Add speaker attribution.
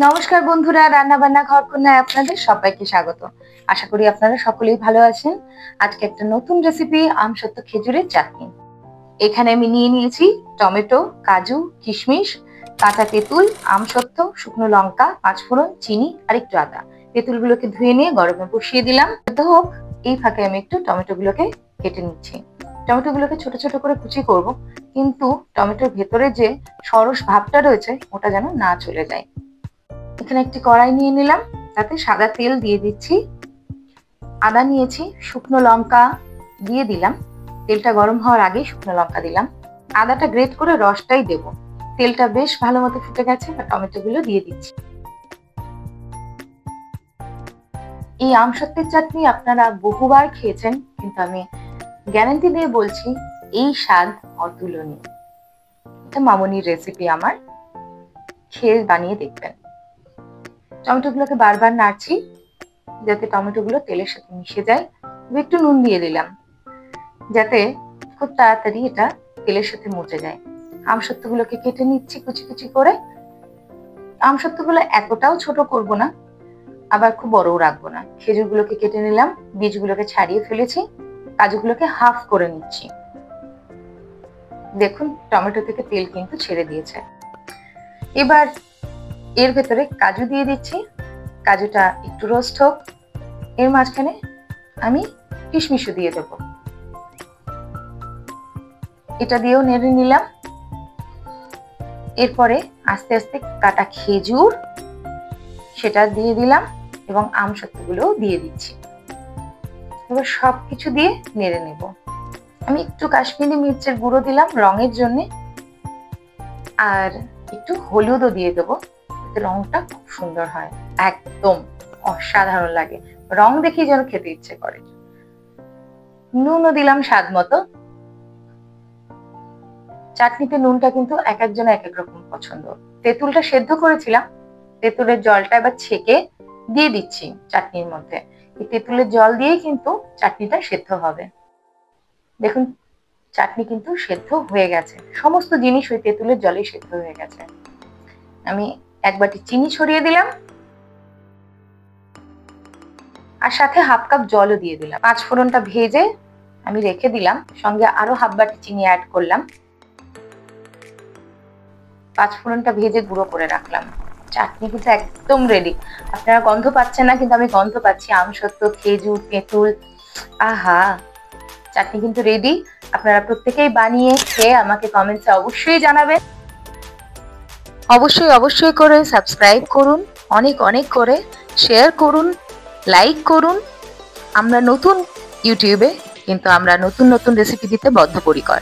Speaker 1: নমস্কার বন্ধুরা, রান্না বান্না ঘর কন্যায় আপনাদের সবাইকে স্বাগত। আশা করি আপনারা সকলেই ভালো আছেন। আজকে একটা নতুন রেসিপি আমসত্ত্ব খেজুরের চাটনি। এখানে আমি নিয়ে নিয়েছি টমেটো, কাজু, কিশমিশ, কাঁচা তেঁতুল, আমসত্ত্ব, শুকনো লঙ্কা, পাঁচফোড়ন, চিনি আর একটু আদা। তেঁতুলগুলোকে ধুয়ে নিয়ে গরমে বসিয়ে দিলাম। তো হোক, এই ফাঁকে আমি একটু টমেটোগুলোকে কেটে নিচ্ছি। টমেটোগুলোকে ছোট ছোট করে কুচি করব, কিন্তু টমেটোর ভেতরে যে সরস ভাবটা রয়েছে ওটা যেন না চলে যায়। এখানে একটি কড়াই নিয়ে নিলাম, তাতে সাদা তেল দিয়ে দিচ্ছি। আদা নিয়েছি, শুকনো লঙ্কা দিয়ে দিলাম। তেলটা গরম হওয়ার আগেই শুকনো লঙ্কা দিলাম। আদাটা গ্রেট করে রসটাই দেব। তেলটা বেশ ভালো মতো ফুটে গেছে, টমেটো গুলো দিয়ে দিচ্ছি। এই আমসত্ত্বের চাটনি আপনারা বহুবার খেয়েছেন, কিন্তু আমি গ্যারান্টি দিয়ে বলছি এই স্বাদ অতুলনীয়। এটা মামনির রেসিপি, আমার খেয়ে বানিয়ে দেখবেন। টমেটোগুলোকে বারবার নাড়ছি যাতে টমেটোগুলো তেলের সাথে মিশে যায়। একটু নুন দিয়ে দিলাম যাতে খুব তাড়াতাড়ি এটা তেলের সাথে মুছে যায়। আমসত্ত্বগুলোকে কেটে নিচ্ছি কুচি কুচি করে। আমসত্ত্বগুলো এতটাও ছোট করব না, আবার খুব বড়ও রাখবো না। খেজুরগুলোকে কেটে নিলাম, বীজগুলোকে ছাড়িয়ে ফেলেছি। কাজুগুলোকে হাফ করে নিচ্ছি। দেখুন টমেটো থেকে তেল কিন্তু ছেড়ে দিয়েছে। এবার এর ভেতরে কাজু দিয়ে দিচ্ছি। কাজুটা একটু রোস্ট হোক। এর মাঝখানে আমি কিশমিশও দিয়ে দেব। এটা দিয়েও নেড়ে নিলাম। এরপরে আস্তে আস্তে কাটা খেজুর সেটা দিয়ে দিলাম এবং আমসত্ত্বগুলোও দিয়ে দিচ্ছি। এবার সবকিছু দিয়ে নেড়ে নেব। আমি একটু কাশ্মীরি মির্চের গুঁড়ো দিলাম রঙের জন্য, আর একটু হলুদও দিয়ে দেবো, রংটা খুব সুন্দর হয়, একদম অসাধারণ লাগে। রং দেখেই যেন খেতে ইচ্ছে করে। নুনও দিলাম স্বাদ মতো। চাটনিতে নুনটা কিন্তু এক একজন এক এক রকম পছন্দ। তেঁতুলটা সেদ্ধ করেছিলাম, তেঁতুলের জলটা এবার ছেঁকে দিয়ে দিচ্ছি চাটনির মধ্যে। এই তেঁতুলের জল দিয়েই কিন্তু চাটনিটা সেদ্ধ হবে। দেখুন চাটনি কিন্তু সেদ্ধ হয়ে গেছে, সমস্ত জিনিস ওই তেঁতুলের জলে সেদ্ধ হয়ে গেছে। আমি এক বাটি চিনি ছড়িয়ে দিলাম, আর সাথে হাফ কাপ জলও দিয়ে দিলাম। পাঁচফোড়নটা ভেজে আমি রেখে দিলাম, সঙ্গে আরো হাফ বাটি চিনি অ্যাড করলাম। পাঁচফোড়নটা ভেজে গুঁড়ো করে রাখলাম। চাটনি কিন্তু একদম রেডি। আপনারা গন্ধ পাচ্ছেন না, কিন্তু আমি গন্ধ পাচ্ছি। আমসত্ত্ব, খেজুর, তেঁতুল, আহা, চাটনি কিন্তু রেডি। আপনারা প্রত্যেকেই বানিয়ে খেয়ে আমাকে কমেন্টসে অবশ্যই জানাবেন। অবশ্যই করে সাবস্ক্রাইব করুন, অনেক অনেক করে শেয়ার করুন, লাইক করুন। আমরা নতুন ইউটিউবে, কিন্তু আমরা নতুন নতুন রেসিপি দিতে বদ্ধপরিকর।